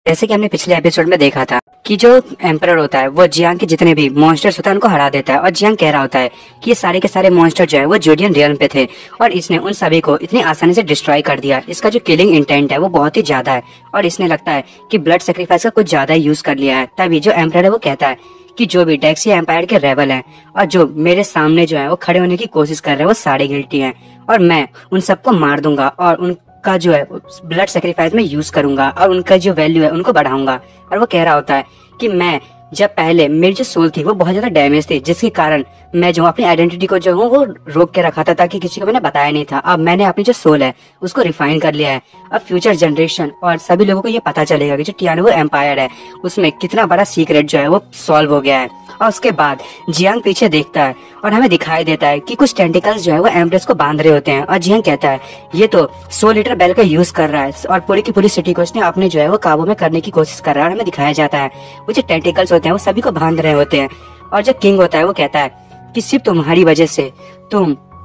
जैसे कि हमने पिछले एपिसोड में देखा था कि जो एम्परर होता है वो जियांग के जितने भी मॉन्स्टर्स होता है उनको हरा देता है और जियांग कह रहा होता है कि ये सारे के सारे मॉन्स्टर जो है वो जोडियन रियल्म पे थे और इसने उन सभी को इतनी आसानी से डिस्ट्रॉय कर दिया। इसका जो किलिंग इंटेंट है वो बहुत ही ज्यादा है और इसने लगता है कि ब्लड सेक्रीफाइस का कुछ ज्यादा यूज कर लिया है। तभी जो एम्परर है वो कहता है कि जो भी डेक्सिया एम्पायर के रेबल हैं और जो मेरे सामने जो है वो खड़े होने की कोशिश कर रहे हैं वो सारे गिल्टी हैं और मैं उन सबको मार दूंगा और उनका जो है ब्लड सेक्रीफाइस में यूज करूंगा और उनका जो वैल्यू है उनको बढ़ाऊंगा। और वो कह रहा होता है कि मैं जब पहले मेरी जो सोल थी वो बहुत ज्यादा डैमेज थी जिसके कारण मैं जो अपनी आइडेंटिटी को जो हूँ वो रोक के रखा था ताकि किसी को मैंने बताया नहीं था। अब मैंने अपनी जो सोल है उसको रिफाइन कर लिया है। अब फ्यूचर जनरेशन और सभी लोगों को ये पता चलेगा कि जो टियानवो एम्पायर है उसमें कितना बड़ा सीक्रेट जो है वो सॉल्व हो गया है। और उसके बाद जियांग पीछे देखता है और हमें दिखाई देता है कि कुछ टेंटिकल्स जो है वो एम्प्रेस को बांध रहे होते हैं और जियांग कहता है ये तो 100 लीटर बेल का यूज कर रहा है और पूरी की पूरी सिटी को उसने अपने जो है वो काबू में करने की कोशिश कर रहा है। और हमें दिखाया जाता है वो जो टेंटिकल्स होते हैं वो सभी को बांध रहे होते हैं और जो किंग होता है वो कहता है कि सिर्फ तुम्हारी वजह से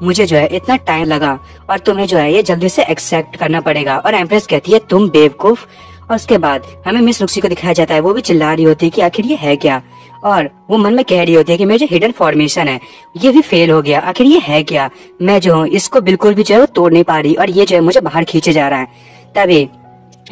मुझे जो है इतना टाइम लगा और तुम्हें जो है ये जल्दी से एक्सेप्ट करना पड़ेगा। और एम्प्रेस कहती है तुम बेवकूफ। और उसके बाद हमें मिस रुक्सी को दिखाया जाता है वो भी चिल्ला रही होती है कि आखिर ये है क्या और वो मन में कह रही होती है कि मेरा जो हिडन फॉर्मेशन है ये भी फेल हो गया, आखिर ये है क्या, मैं जो हूँ इसको बिल्कुल भी जो है वो तोड़ नहीं पा रही और ये जो है मुझे बाहर खींचे जा रहा है। तभी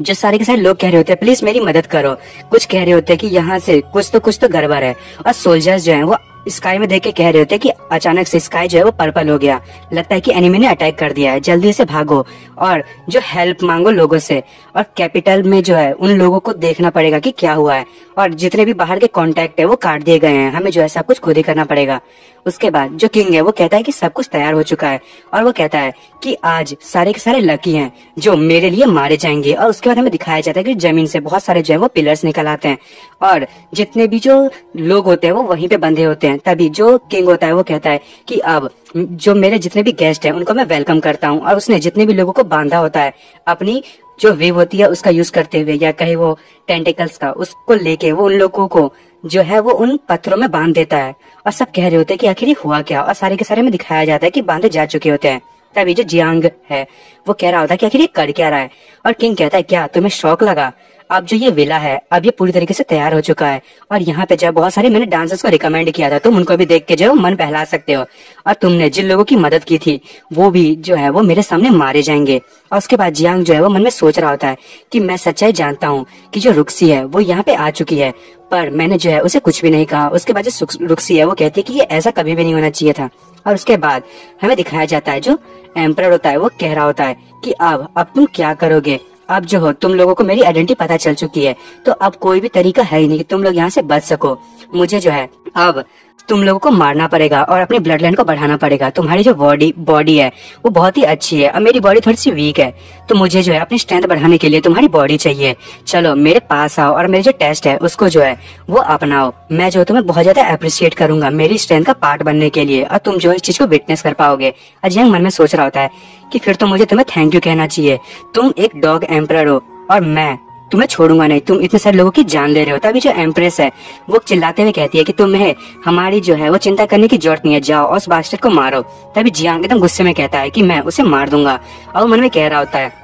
जो सारे के सारे लोग कह रहे होते हैं प्लीज मेरी मदद करो, कुछ कह रहे होते हैं कि यहाँ से कुछ तो गड़बड़ है और सोल्जर्स जो है वो स्काई में देख के कह रहे होते हैं कि अचानक से स्काई जो है वो पर्पल हो गया, लगता है कि एनिमी ने अटैक कर दिया है, जल्दी से भागो और जो हेल्प मांगो लोगों से। और कैपिटल में जो है उन लोगों को देखना पड़ेगा कि क्या हुआ है और जितने भी बाहर के कांटेक्ट है वो काट दिए गए हैं, हमें जो है सब कुछ खुद ही करना पड़ेगा। उसके बाद जो किंग है वो कहता है कि सब कुछ तैयार हो चुका है और वो कहता है कि आज सारे के सारे लकी हैं जो मेरे लिए मारे जाएंगे। और उसके बाद हमें दिखाया जाता है कि जमीन से बहुत सारे जो है वो पिलर्स निकल आते हैं और जितने भी जो लोग होते हैं वो वहीं पे बंधे होते हैं। तभी जो किंग होता है वो कहता है कि अब जो मेरे जितने भी गेस्ट हैं उनको मैं वेलकम करता हूँ। और उसने जितने भी लोगों को बांधा होता है अपनी जो वेव होती है उसका यूज करते हुए या कहे वो टेंटिकल्स का, उसको लेके वो उन लोगों को जो है वो उन पत्थरों में बांध देता है और सब कह रहे होते हैं कि आखिर ये हुआ क्या और सारे के सारे में दिखाया जाता है कि बांधे जा चुके होते हैं। तभी जो जियांग है वो कह रहा होता है कि आखिर ये कर क्या रहा है और किंग कहता है क्या तुम्हें शौक लगा, अब जो ये विला है अब ये पूरी तरीके से तैयार हो चुका है और यहाँ पे जो है बहुत सारे मैंने डांसर्स को रिकमेंड किया था, तुम उनको भी देख के जो है मन बहला सकते हो और तुमने जिन लोगों की मदद की थी वो भी जो है वो मेरे सामने मारे जाएंगे। और उसके बाद जियांग जो है वो मन में सोच रहा होता है कि मैं सच्चाई जानता हूँ कि जो रुक्सी है वो यहाँ पे आ चुकी है पर मैंने जो है उसे कुछ भी नहीं कहा। उसके बाद जो रुक्सी है वो कहती है कि ये ऐसा कभी भी नहीं होना चाहिए था। और उसके बाद हमें दिखाया जाता है जो एम्परर होता है वो कह रहा होता है कि अब तुम क्या करोगे, अब जो हो तुम लोगों को मेरी आइडेंटिटी पता चल चुकी है तो अब कोई भी तरीका है ही नहीं कि तुम लोग यहाँ से बच सको, मुझे जो है अब तुम लोगों को मारना पड़ेगा और अपनी ब्लड लाइन को बढ़ाना पड़ेगा। तुम्हारी जो बॉडी है वो बहुत ही अच्छी है और मेरी बॉडी थोड़ी सी वीक है तो मुझे जो है अपनी स्ट्रेंथ बढ़ाने के लिए तुम्हारी बॉडी चाहिए, चलो मेरे पास आओ और मेरे जो टेस्ट है उसको जो है वो अपनाओ, मैं जो तुम्हें बहुत ज्यादा अप्रिशिएट करूंगा मेरी स्ट्रेंथ का पार्ट बनने के लिए और तुम जो इस चीज को विटनेस कर पाओगे। अजियांग मन में सोच रहा होता है कि फिर तो मुझे तुम्हें थैंक यू कहना चाहिए, तुम एक डॉग एम्परर हो और मैं तुम्हें छोड़ूंगा नहीं, तुम इतने सारे लोगों की जान ले रहे हो। तभी जो एम्प्रेस है वो चिल्लाते हुए कहती है कि तुम्हें हमारी जो है वो चिंता करने की जरूरत नहीं है, जाओ और उस बास्टर्ड को मारो। तभी जियांग एकदम गुस्से में कहता है कि मैं उसे मार दूंगा और मन में कह रहा होता है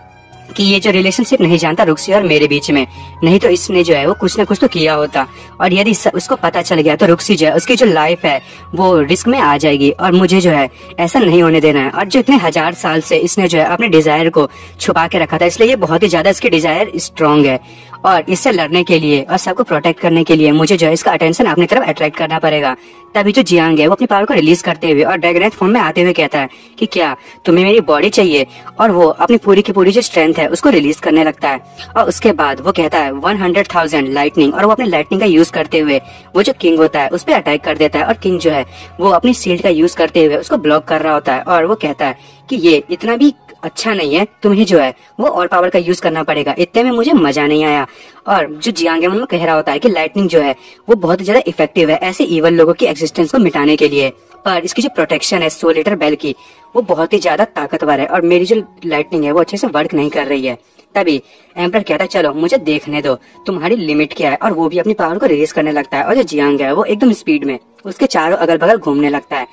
कि ये जो रिलेशनशिप नहीं जानता रुक्सी और मेरे बीच में, नहीं तो इसने जो है वो कुछ ना कुछ तो किया होता और यदि उसको पता चल गया तो रुक्सी जो है उसकी जो लाइफ है वो रिस्क में आ जाएगी और मुझे जो है ऐसा नहीं होने देना है। और जो इतने 1000 साल से इसने जो है अपने डिजायर को छुपा के रखा था इसलिए ये बहुत ही ज्यादा इसकी डिजायर स्ट्रांग है और इससे लड़ने के लिए और सबको प्रोटेक्ट करने के लिए मुझे जो है इसका अटेंशन अपनी तरफ अट्रैक्ट करना पड़ेगा। तभी जो जियांग है वो अपनी पावर को रिलीज करते हुए और ड्रैगनाइट फॉर्म में आते हुए कहता है कि क्या तुम्हें मेरी बॉडी चाहिए, और वो अपनी पूरी की पूरी जो स्ट्रेंथ है उसको रिलीज करने लगता है। और उसके बाद वो कहता है 100,000 लाइटनिंग और वो अपने लाइटनिंग का यूज करते हुए वो जो किंग होता है उस पर अटैक कर देता है और किंग जो है वो अपनी शील्ड का यूज करते हुए उसको ब्लॉक कर रहा होता है और वो कहता है कि ये इतना भी अच्छा नहीं है, तुम्हें जो है वो और पावर का यूज करना पड़ेगा, इतने में मुझे मजा नहीं आया। और जो जियांग है कह रहा होता है कि लाइटनिंग जो है वो बहुत ज्यादा इफेक्टिव है ऐसे इवल लोगों की एक्सिस्टेंस को मिटाने के लिए, पर इसकी जो प्रोटेक्शन है 100 लीटर बेल की वो बहुत ही ज्यादा ताकतवर है और मेरी जो लाइटनिंग है वो अच्छे से वर्क नहीं कर रही है। तभी एम्पर कहता है चलो मुझे देखने दो तुम्हारी लिमिट क्या है और वो भी अपनी पावर को रिलीज करने लगता है। और जो जियांग है वो एकदम स्पीड में उसके चारों अगल बगल घूमने लगता है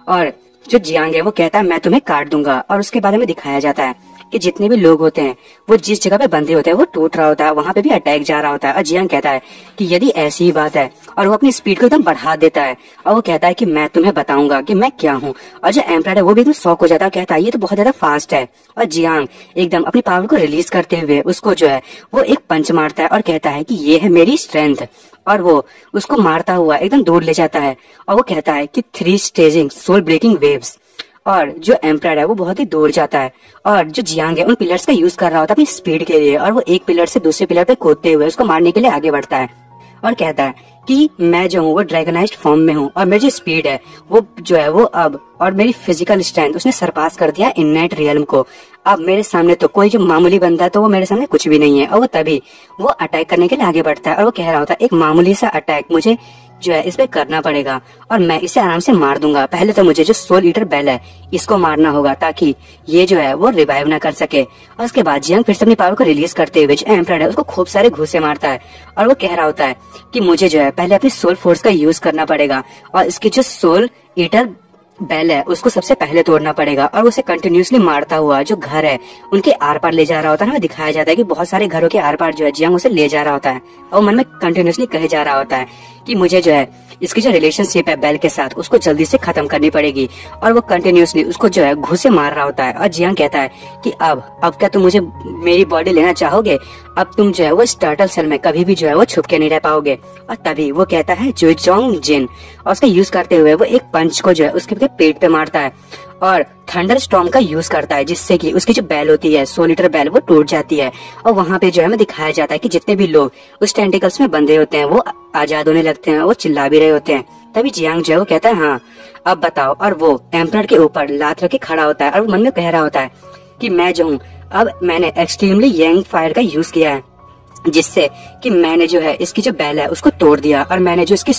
और जो जियांग है वो कहता है मैं तुम्हें काट दूंगा। और उसके बारे में दिखाया जाता है कि जितने भी लोग होते हैं वो जिस जगह पे बंधे होते हैं वो टूट रहा होता है, वहां पे भी अटैक जा रहा होता है। और जियांग कहता है कि यदि ऐसी ही बात है, और वो अपनी स्पीड को एकदम बढ़ा देता है और वो कहता है कि मैं तुम्हें बताऊंगा कि मैं क्या हूँ। और जो एम्परर है वो भी एकदम शॉक हो जाता है, कहता है ये तो बहुत ज्यादा फास्ट है। और जियांग एकदम अपनी पावर को रिलीज करते हुए उसको जो है वो एक पंच मारता है और कहता है कि ये है मेरी स्ट्रेंथ। और वो उसको मारता हुआ एकदम दूर ले जाता है और वो कहता है कि 3 स्टेजिंग सोल ब्रेकिंग वेव्स। और जो एम्परर है वो बहुत ही दूर जाता है और जो जियांग है उन पिलर्स का यूज कर रहा होता है अपनी स्पीड के लिए, और वो एक पिलर से दूसरे पिलर पे कूदते हुए उसको मारने के लिए आगे बढ़ता है और कहता है कि मैं जो हूँ वो ड्रैगनाइज्ड फॉर्म में हूँ और मेरी जो स्पीड है वो जो है वो अब, और मेरी फिजिकल स्ट्रेंथ उसने सरपास कर दिया इननेट रियल्म को। अब मेरे सामने तो कोई जो मामूली बंदा है तो वो मेरे सामने कुछ भी नहीं है। और वो तभी वो अटैक करने के लिए आगे बढ़ता है और वो कह रहा होता है एक मामूली सा अटैक मुझे जो है इस पे करना पड़ेगा और मैं इसे आराम से मार दूंगा। पहले तो मुझे जो सोल ईटर बेल है इसको मारना होगा ताकि ये जो है वो रिवाइव ना कर सके। और उसके बाद जियांग फिर से अपनी पावर को रिलीज करते हुए जो एम्परर है उसको खूब सारे घूसे मारता है और वो कह रहा होता है कि मुझे जो है पहले अपनी सोल फोर्स का यूज करना पड़ेगा और इसकी जो सोल ईटर बेल है उसको सबसे पहले तोड़ना पड़ेगा। और उसे कंटिन्यूसली मारता हुआ जो घर है उनके आर पार ले जा रहा होता है। हमें दिखाया जाता है कि बहुत सारे घरों के आर पार जो है जियांग उसे ले जा रहा होता है और मन में कंटिन्यूसली कहे जा रहा होता है कि मुझे जो है इसकी जो रिलेशनशिप है बेल के साथ उसको जल्दी से खत्म करनी पड़ेगी। और वो कंटिन्यूसली उसको जो है घुसे मार रहा होता है और जियांग कहता है कि अब क्या तुम मुझे मेरी बॉडी लेना चाहोगे? अब तुम जो है वो इस टर्टल सेल में कभी भी जो है वो छुप के नहीं रह पाओगे। और तभी वो कहता है जुएचोंग जिन और उसका यूज करते हुए वो एक पंच को जो है उसके पेट पे मारता है और थंडर स्टॉर्म का यूज करता है जिससे कि उसकी जो बैल होती है सोल ईटर बैल वो टूट जाती है। और वहाँ पे जो है हमें दिखाया जाता है कि जितने भी लोग उस टेंटिकल्स में बंधे होते हैं वो आजाद होने लगते हैं, वो चिल्ला भी रहे होते हैं। तभी जियांग जो है वो कहता है हाँ अब बताओ। और वो एम्परर के ऊपर लात रख के खड़ा होता है और वो मन में कह रहा होता है कि मैं जो हूँ अब मैंने एक्सट्रीमली यंग फायर का यूज किया है जिससे कि मैंने जो है इसकी जो बैल है उसको तोड़ दिया और मैंने जो इसकी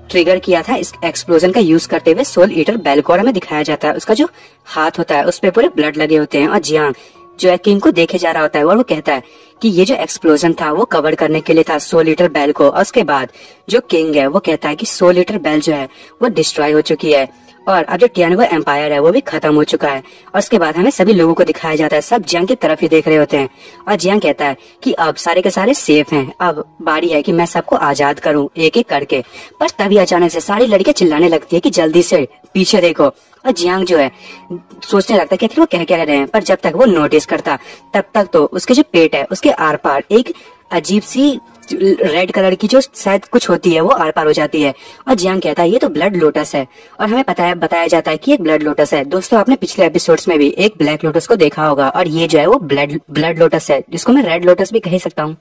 ट्रिगर किया था इस एक्सप्लोजन का यूज करते हुए सोल ईटर बेल को। और हमें दिखाया जाता है उसका जो हाथ होता है उस पे पूरे ब्लड लगे होते हैं और जियांग जो है किंग को देखे जा रहा होता है और वो कहता है कि ये जो एक्सप्लोजन था वो कवर करने के लिए था सोल ईटर बेल को। और उसके बाद जो किंग है वो कहता है कि सोल ईटर बेल जो है वो डिस्ट्रॉय हो चुकी है और अब जो टियानगो एम्पायर है वो भी खत्म हो चुका है। और उसके बाद हमें सभी लोगों को दिखाया जाता है, सब जियांग की तरफ ही देख रहे होते हैं और जियांग कहता है कि अब सारे के सारे सेफ हैं, अब बारी है कि मैं सबको आजाद करूं एक एक करके। पर तभी अचानक से सारी लड़कियां चिल्लाने लगती है कि जल्दी से पीछे देखो। और जियांग जो है सोचने लगता है कि आखिर वो कह रहे हैं, पर जब तक वो नोटिस करता तब तक तो उसके जो पेट है उसके आर पार एक अजीब सी रेड कलर की जो शायद कुछ होती है वो आर पार हो जाती है। और जियांग कहता है ये तो ब्लड लोटस है और हमें बताया जाता है कि एक ब्लड लोटस है। दोस्तों आपने पिछले एपिसोड्स में भी एक ब्लैक लोटस को देखा होगा और ये जो है वो ब्लड लोटस है जिसको मैं रेड लोटस भी कह सकता हूँ।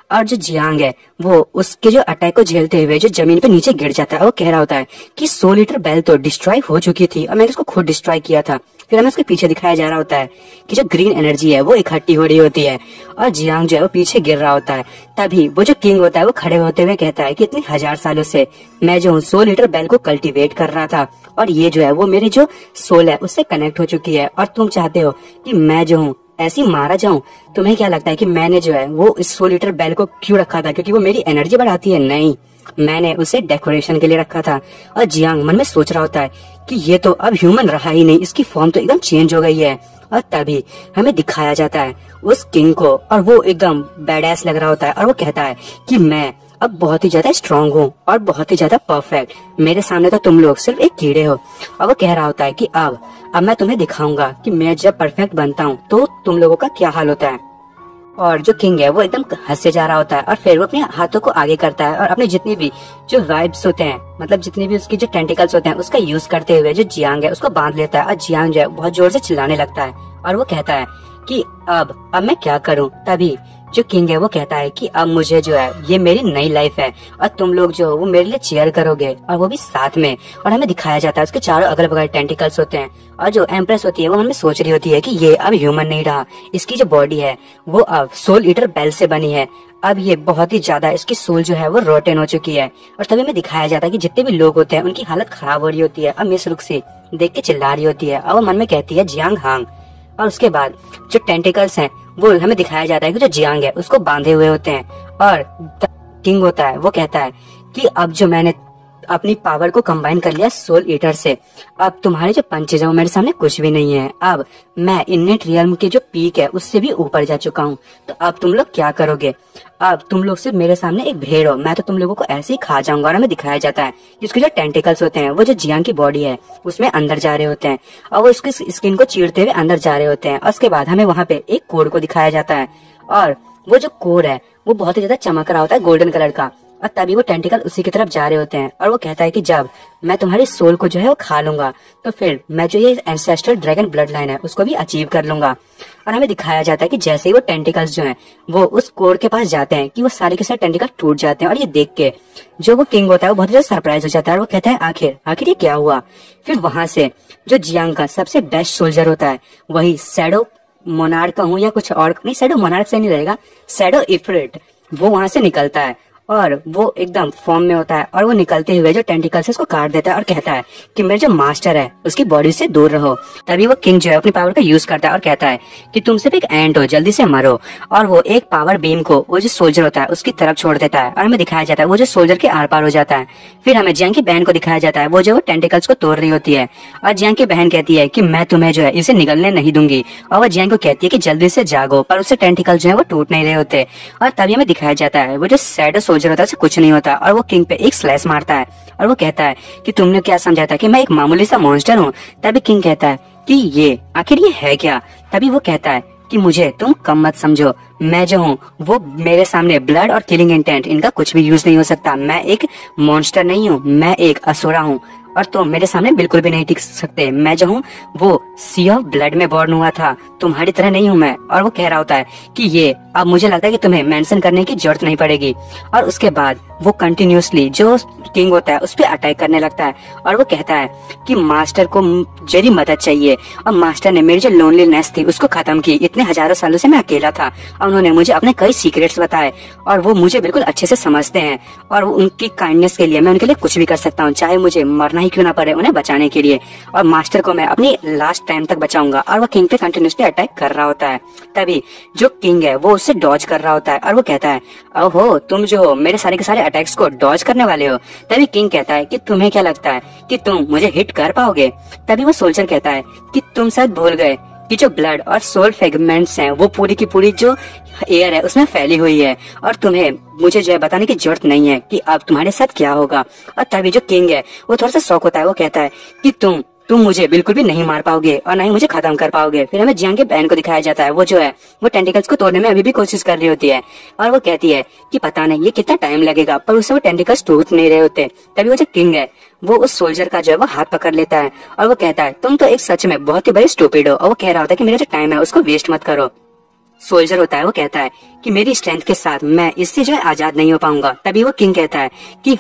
और जो जियांग है वो उसके जो अटैक को झेलते हुए जो जमीन पे नीचे गिर जाता है वो कह रहा होता है कि सोल ईटर बेल तो डिस्ट्रॉय हो चुकी थी और मैंने उसको खुद डिस्ट्रॉय किया था। फिर हमें उसके पीछे दिखाया जा रहा होता है कि जो ग्रीन एनर्जी है वो इकट्ठी हो रही होती है और जियांग जो है वो पीछे गिर रहा होता है। तभी वो जो किंग होता है वो खड़े होते हुए कहता है कि इतने 1000 सालों से मैं जो हूँ सोल ईटर बेल को कल्टीवेट कर रहा था और ये जो है वो मेरी जो सोल है उससे कनेक्ट हो चुकी है और तुम चाहते हो कि मैं जो हूँ ऐसी मारा जाऊं। तुम्हें क्या लगता है कि मैंने जो है वो इस सोल ईटर बेल को क्यों रखा था? क्योंकि वो मेरी एनर्जी बढ़ाती है? नहीं, मैंने उसे डेकोरेशन के लिए रखा था। और जियांग मन में सोच रहा होता है कि ये तो अब ह्यूमन रहा ही नहीं, इसकी फॉर्म तो एकदम चेंज हो गई है। और तभी हमें दिखाया जाता है उस किंग को और वो एकदम बैडएस लग रहा होता है और वो कहता है कि मैं अब बहुत ही ज्यादा स्ट्रांग हूँ और बहुत ही ज्यादा परफेक्ट, मेरे सामने तो तुम लोग सिर्फ एक कीड़े हो। और वो कह रहा होता है कि अब मैं तुम्हें दिखाऊंगा कि मैं जब परफेक्ट बनता हूँ तो तुम लोगों का क्या हाल होता है। और जो किंग है वो एकदम हंसे जा रहा होता है और फिर वो अपने हाथों को आगे करता है और अपने जितनी भी जो वाइब्स होते हैं, मतलब जितनी भी उसकी जो टेंटिकल्स होते हैं उसका यूज करते हुए जो जियांग है उसको बांध लेता है। और जियांग जो है बहुत जोर से चिल्लाने लगता है और वो कहता है कि अब मैं क्या करूं। तभी जो किंग है वो कहता है कि अब मुझे जो है ये मेरी नई लाइफ है और तुम लोग जो वो मेरे लिए चीयर करोगे और वो भी साथ में। और हमें दिखाया जाता है उसके चारों अगल बगल टेंटिकल्स होते हैं और जो एम्प्रेस होती है वो हमें सोच रही होती है कि ये अब ह्यूमन नहीं रहा, इसकी जो बॉडी है वो अब सोल ईटर बेल से बनी है, अब ये बहुत ही ज्यादा इसकी सोल जो है वो रोटेन हो चुकी है। और तभी हमें दिखाया जाता है कि जितने भी लोग होते हैं उनकी हालत खराब हो रही होती है और मिस रुक से देख के चिल्ला रही होती है और वो मन में कहती है जियांग हांग। और उसके बाद जो टेंटिकल्स हैं वो हमें दिखाया जाता है कि जो जियांग है उसको बांधे हुए होते हैं और किंग होता है वो कहता है कि अब जो मैंने अपनी पावर को कंबाइन कर लिया सोल ईटर से। अब तुम्हारे जो पंचेज है वो मेरे सामने कुछ भी नहीं है। अब मैं इनेट रियल्म के जो पीक है उससे भी ऊपर जा चुका हूँ। तो अब तुम लोग क्या करोगे? अब तुम लोग सिर्फ मेरे सामने एक भेड़ हो, मैं तो तुम लोगों को ऐसे ही खा जाऊंगा। और हमें दिखाया जाता है कि उसके जो टेंटिकल्स होते हैं वो जो जियांग की बॉडी है उसमें अंदर जा रहे होते हैं और वो उसकी स्किन को चीरते हुए अंदर जा रहे होते हैं। और उसके बाद हमें वहां पे एक कोर को दिखाया जाता है और वो जो कोर है वो बहुत ही ज्यादा चमक रहा होता है गोल्डन कलर का। और तभी वो टेंटिकल उसी की तरफ जा रहे होते हैं और वो कहता है कि जब मैं तुम्हारी सोल को जो है वो खा लूंगा तो फिर मैं जो ये एंसेस्ट्रल ड्रैगन ब्लड लाइन है उसको भी अचीव कर लूंगा। और हमें दिखाया जाता है कि जैसे ही वो टेंटिकल्स जो हैं वो उस कोर के पास जाते हैं कि वो सारे के सारे टेंटिकल टूट जाते हैं। और ये देख के जो वो किंग होता है वो बहुत ज्यादा सरप्राइज हो जाता है और वो कहता है आखिर ये क्या हुआ। फिर वहां से जो जियांग का सबसे बेस्ट सोल्जर होता है वही शैडो मोनार्क का हूँ या कुछ और नहीं, शैडो मोनार्क से नहीं रहेगा, शैडो इफ्रिट, वो वहां से निकलता है और वो एकदम फॉर्म में होता है और वो निकलते हुए जो टेंटिकल से उसको काट देता है और कहता है कि मेरे जो मास्टर है उसकी बॉडी से दूर रहो। तभी वो किंग जो है अपनी पावर का यूज करता है और कहता है कि तुम सिर्फ एक एंट हो, जल्दी से मरो। और वो एक पावर बीम को वो जो सोल्जर होता है उसकी तरफ छोड़ देता है और हमें दिखाया जाता है वो जो सोल्जर के आर पार हो जाता है। फिर हमें जियांग की बहन को दिखाया जाता है वो जो टेंटिकल्स को तोड़ रही होती है और जियांग की बहन कहती है कि मैं तुम्हें जो है इसे निगलने नहीं दूंगी। और वो जियांग को कहती है कि जल्दी से जागो, पर उससे टेंटिकल जो है वो टूट नहीं रहे होते। और तभी हमें दिखाया जाता है वो जो शैडो सोल्जर होता है उसे कुछ नहीं होता और वो किंग पे एक स्लैश मारता है और वो कहता है कि तुमने क्या समझा था कि मैं एक मामूली सा मॉन्स्टर हूँ। तभी किंग कहता है कि ये आखिर ये है क्या। तभी वो कहता है कि मुझे तुम कम मत समझो, मैं जो हूँ वो मेरे सामने ब्लड और किलिंग इंटेंट इनका कुछ भी यूज नहीं हो सकता। मैं एक मॉन्स्टर नहीं हूँ, मैं एक असुरा हूँ और तुम मेरे सामने बिल्कुल भी नहीं टिक सकते। मैं जो हूँ वो सी ऑफ ब्लड में बॉर्न हुआ था, तुम्हारी तरह नहीं हूँ मैं। और वो कह रहा होता है कि ये अब मुझे लगता है कि तुम्हें मेंशन करने की जरूरत नहीं पड़ेगी। और उसके बाद वो कंटिन्यूअसली जो किंग होता है उस पर अटैक करने लगता है और वो कहता है कि मास्टर को मेरी मदद चाहिए और मास्टर ने मेरी जो लोनलीनेस थी उसको खत्म की। इतने हजारों सालों से मैं अकेला था और उन्होंने मुझे अपने कई सीक्रेट्स बताए और वो मुझे बिल्कुल अच्छे से समझते हैं और उनकी काइंडनेस के लिए मैं उनके लिए कुछ भी कर सकता हूँ, चाहे मुझे मरना ही क्यों ना पड़े उन्हें बचाने के लिए। और मास्टर को मैं अपनी लास्ट टाइम तक बचाऊंगा। और वो किंग पे कंटिन्यूसली अटैक कर रहा होता है। तभी जो किंग है वो उससे डॉज कर रहा होता है और वो कहता है ओहो तुम जो हो मेरे सारे के सारे अटैक्स को डॉज करने वाले हो। तभी किंग कहता है कि तुम्हें क्या लगता है कि तुम मुझे हिट कर पाओगे। तभी वो सोल्जर कहता है कि तुम शायद भूल गए कि जो ब्लड और सोल फ्रेगमेंट्स हैं वो पूरी की पूरी जो एयर है उसमें फैली हुई है और तुम्हें मुझे जो है बताने की जरूरत नहीं है कि अब तुम्हारे साथ क्या होगा। और तभी जो किंग है वो थोड़ा सा शॉक होता है, वो कहता है कि तुम मुझे बिल्कुल भी नहीं मार पाओगे और ना ही मुझे खत्म कर पाओगे। फिर हमें जियांग के बहन को दिखाया जाता है वो जो है वो टेंटिकल्स को तोड़ने में अभी भी कोशिश कर रही होती है और वो कहती है कि पता नहीं ये कितना टाइम लगेगा, पर उससे वो टेंटिकल्स टूट नहीं रहे होते। तभी वो जो किंग है वो उस सोल्जर का जो है वो हाथ पकड़ लेता है और वो कहता है तुम तो एक सच में बहुत ही बड़ी स्टूपिड हो। और वो कह रहा होता है कि मेरा जो टाइम है उसको वेस्ट मत करो। सोल्जर होता है वो कहता है कि मेरी स्ट्रेंथ के साथ मैं इससे जो है आजाद नहीं हो पाऊंगा। तभी वो किंग कहता है कि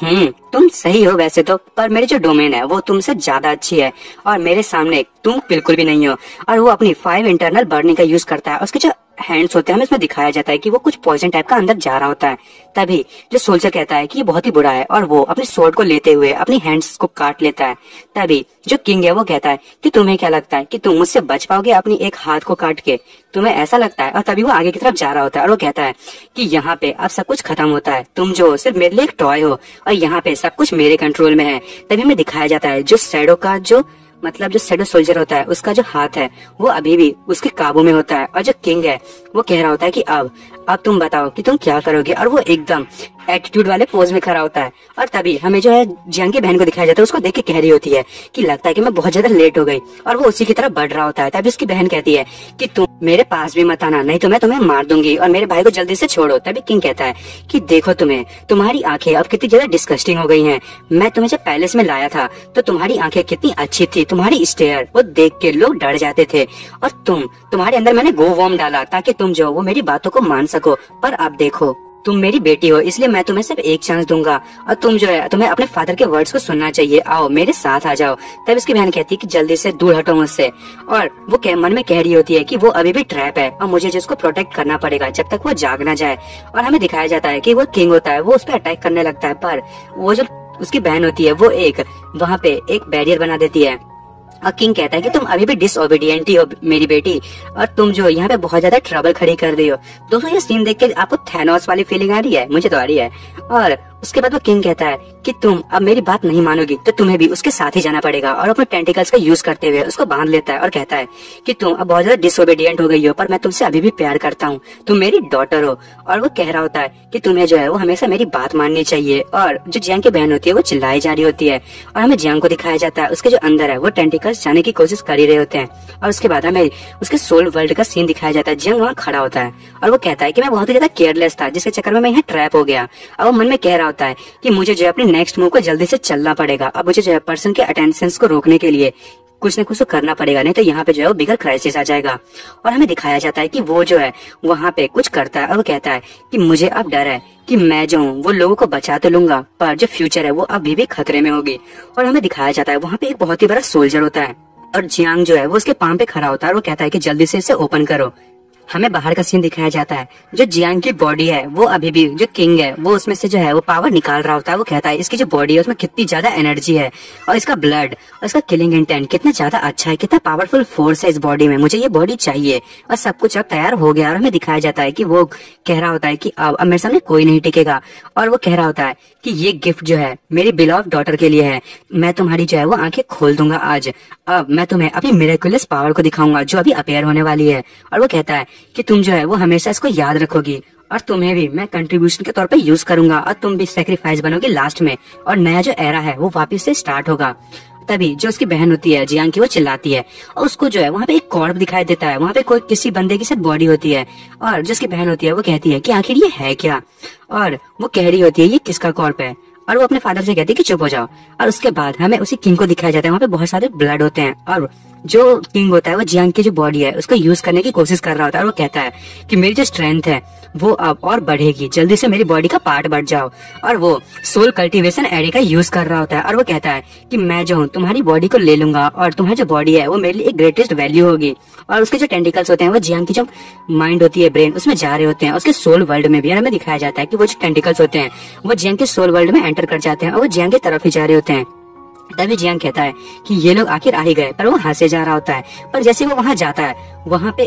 तुम सही हो वैसे तो, पर मेरी जो डोमेन है वो तुमसे ज्यादा अच्छी है और मेरे सामने तुम बिल्कुल भी नहीं हो। और वो अपनी 5 इंटरनल बर्निंग का यूज करता है। उसके जो हैंड्स होते हैं हमें इसमें दिखाया जाता है कि वो कुछ पॉइजन टाइप का अंदर जा रहा होता है। तभी जो सोल्जर कहता है कि ये बहुत ही बुरा है और वो अपने स्वॉर्ड को लेते हुए अपनी हैंड्स को काट लेता है। तभी जो किंग है वो कहता है कि तुम्हें क्या लगता है कि तुम मुझसे बच पाओगे अपनी एक हाथ को काट के, तुम्हें ऐसा लगता है। और तभी वो आगे की तरफ जा रहा होता है और वो कहता है कि यहाँ पे अब सब कुछ खत्म होता है, तुम जो सिर्फ मेरे लिए एक टॉय हो और यहाँ पे सब कुछ मेरे कंट्रोल में है। तभी हमें दिखाया जाता है जो शैडो का जो शैडो सोल्जर होता है उसका जो हाथ है वो अभी भी उसके काबू में होता है। और जो किंग है वो कह रहा होता है कि अब तुम बताओ कि तुम क्या करोगे। और वो एकदम एटीट्यूड वाले पोज में खड़ा होता है। और तभी हमें जो है जियांग की बहन को दिखाया जाता है, उसको देख के कह रही होती है कि लगता है कि मैं बहुत ज्यादा लेट हो गई और वो उसी की तरफ बढ़ रहा होता है। तभी उसकी बहन कहती है कि तुम मेरे पास भी मत आना, नहीं तो मैं तुम्हें मार दूंगी और मेरे भाई को जल्दी से छोड़ो। तभी किंग कहता है कि देखो तुम्हारी आंखें अब कितनी ज्यादा डिस्कस्टिंग हो गई हैं। मैं तुम्हें जब पैलेस में लाया था तो तुम्हारी आंखें कितनी अच्छी थी, तुम्हारी स्टेयर वो देख के लोग डर जाते थे और तुम्हारे अंदर मैंने गो वॉर्म डाला ताकि तुम जो वो मेरी बातों को मान सको। पर अब देखो तुम मेरी बेटी हो, इसलिए मैं तुम्हें सिर्फ एक चांस दूंगा और तुम जो है तुम्हें अपने फादर के वर्ड्स को सुनना चाहिए, आओ मेरे साथ आ जाओ। तब इसकी बहन कहती है कि जल्दी से दूर हटो मुझसे। और वो मन में कह रही होती है कि वो अभी भी ट्रैप है और मुझे जिसको प्रोटेक्ट करना पड़ेगा जब तक वो जाग ना जाए। और हमें दिखाया जाता है कि वो किंग होता है वो उस पर अटैक करने लगता है, पर वो जो उसकी बहन होती है वो वहाँ पे एक बैरियर बना देती है। और किंग कहता है कि तुम अभी भी डिसओबीडियंट हो मेरी बेटी और तुम जो यहाँ पे बहुत ज्यादा ट्रबल खड़ी कर रही हो। दोस्तों ये सीन देख के आपको थैनोस वाली फीलिंग आ रही है? मुझे तो आ रही है। और उसके बाद वो किंग कहता है कि तुम अब मेरी बात नहीं मानोगी तो तुम्हें भी उसके साथ ही जाना पड़ेगा, और अपने टेंटिकल्स का यूज करते हुए उसको बांध लेता है और कहता है कि तुम अब बहुत ज्यादा डिसोबीडियंट हो गई हो, पर मैं तुमसे अभी भी प्यार करता हूँ, तुम मेरी डॉटर हो। और वो कह रहा होता है कि तुम्हें जो है वो हमेशा मेरी बात माननी चाहिए। और जो जियांग की बहन होती है वो चिल्लाई जा रही होती है, और हमें जियांग को दिखाया जाता है उसके जो अंदर है वो टेंटिकल्स जाने की कोशिश कर ही रहे होते हैं। और उसके बाद हमें उसके सोल वर्ल्ड का सीन दिखाया जाता है। जियांग वहाँ खड़ा होता है और वो कहता है कि मैं बहुत ही ज्यादा केयरलेस था, जिसके चक्कर में मैं यहाँ ट्रैप हो गया। अब वो मन में कह रहा होता है कि मुझे जो है अपने नेक्स्ट मूव को जल्दी से चलना पड़ेगा। अब मुझे जो है पर्सन के अटेंशन को रोकने के लिए कुछ न कुछ तो करना पड़ेगा, नहीं तो यहाँ पे जो है वो बिगर क्राइसिस आ जाएगा। और हमें दिखाया जाता है कि वो जो है वहाँ पे कुछ करता है और वो कहता है कि मुझे अब डर है कि मैं जो हूँ वो लोगों को बचा तो लूंगा, पर जो फ्यूचर है वो अभी भी खतरे में होगी। और हमें दिखाया जाता है वहाँ पे एक बहुत ही बड़ा सोल्जर होता है, और जियांग जो है वो उसके पाम पे खड़ा होता है और वो कहता है कि जल्दी से इसे ओपन करो। हमें बाहर का सीन दिखाया जाता है। जो जियांग की बॉडी है वो अभी भी, जो किंग है वो उसमें से जो है वो पावर निकाल रहा होता है। वो कहता है इसकी जो बॉडी है उसमें कितनी ज्यादा एनर्जी है, और इसका ब्लड और इसका किलिंग इंटेंट कितना ज्यादा अच्छा है, कितना पावरफुल फोर्स है इस बॉडी में, मुझे ये बॉडी चाहिए। और सब कुछ अब तैयार हो गया। और हमें दिखाया जाता है कि वो कह रहा होता है कि अब मेरे सामने कोई नहीं टिकेगा। और वो कह रहा होता है कि ये गिफ्ट जो है मेरी बिलॉव्ड डॉटर के लिए है, मैं तुम्हारी जो है वो आंखें खोल दूंगा आज। अब मैं तुम्हें अपनी मिरेकुलस पावर को दिखाऊंगा जो अभी अपेयर होने वाली है। और वो कहता है कि तुम जो है वो हमेशा इसको याद रखोगी, और तुम्हें भी मैं कंट्रीब्यूशन के तौर पे यूज करूंगा, और तुम भी सेक्रीफाइस बनोगी लास्ट में, और नया जो एरा है वो वापस से स्टार्ट होगा। तभी जो उसकी बहन होती है जियांग की वो चिल्लाती है, और उसको जो है वहाँ पे एक कॉर्प दिखाई देता है। वहाँ पे कोई किसी बंदे की साथ बॉडी होती है, और जो उसकी बहन होती है वो कहती है कि आखिर ये है क्या, और वो कह रही होती है ये किसका कॉर्प है। और वो अपने फादर से कहती है कि चुप हो जाओ। और उसके बाद हमें उसी किंग को दिखाया जाता है, वहाँ पे बहुत सारे ब्लड होते हैं, और जो किंग होता है वो जियांग की जो बॉडी है उसको यूज करने की कोशिश कर रहा होता है। और वो कहता है कि मेरी जो स्ट्रेंथ है वो अब और बढ़ेगी, जल्दी से मेरी बॉडी का पार्ट बढ़ जाओ। और वो सोल कल्टीवेशन एरे का यूज कर रहा होता है, और वो कहता है कि मैं जो हूँ तुम्हारी बॉडी को ले लूंगा, और तुम्हारी जो बॉडी है वो मेरे लिए एक ग्रेटेस्ट वैल्यू होगी। और उसके जो टेंटिकल्स होते हैं वो जियांग की जो माइंड होती है, ब्रेन, उसमें जा रहे होते हैं, उसके सोल वर्ल्ड में भी। हमें दिखाया जाता है कि वो जो टेंटिकल्स होते हैं वो जियांग के सोल वर्ल्ड में एंटर कर जाते हैं, और वो जियांग की तरफ ही जा रहे होते हैं। तभी जियांग कहता है कि ये लोग आखिर आ ही गए, पर वो हंसे जा रहा होता है। पर जैसे वो वहां जाता है वहां पे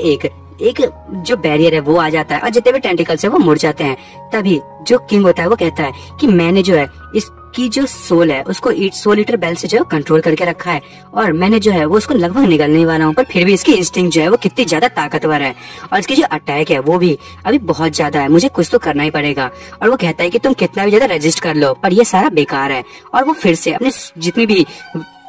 एक जो बैरियर है वो आ जाता है, और जितने भी टेंटिकल्स है वो मुड़ जाते हैं। तभी जो किंग होता है वो कहता है कि मैंने जो है इसकी जो सोल है उसको सोल ईटर बेल से जो है कंट्रोल करके रखा है, और मैंने जो है वो उसको लगभग निगलने वाला हूँ, पर फिर भी इसकी इंस्टिंक्ट जो है वो कितनी ज्यादा ताकतवर है, और इसकी जो अटैक है वो भी अभी बहुत ज्यादा है, मुझे कुछ तो करना ही पड़ेगा। और वो कहता है कि तुम कितना भी ज्यादा रेजिस्ट कर लो पर ये सारा बेकार है। और वो फिर से अपने जितनी भी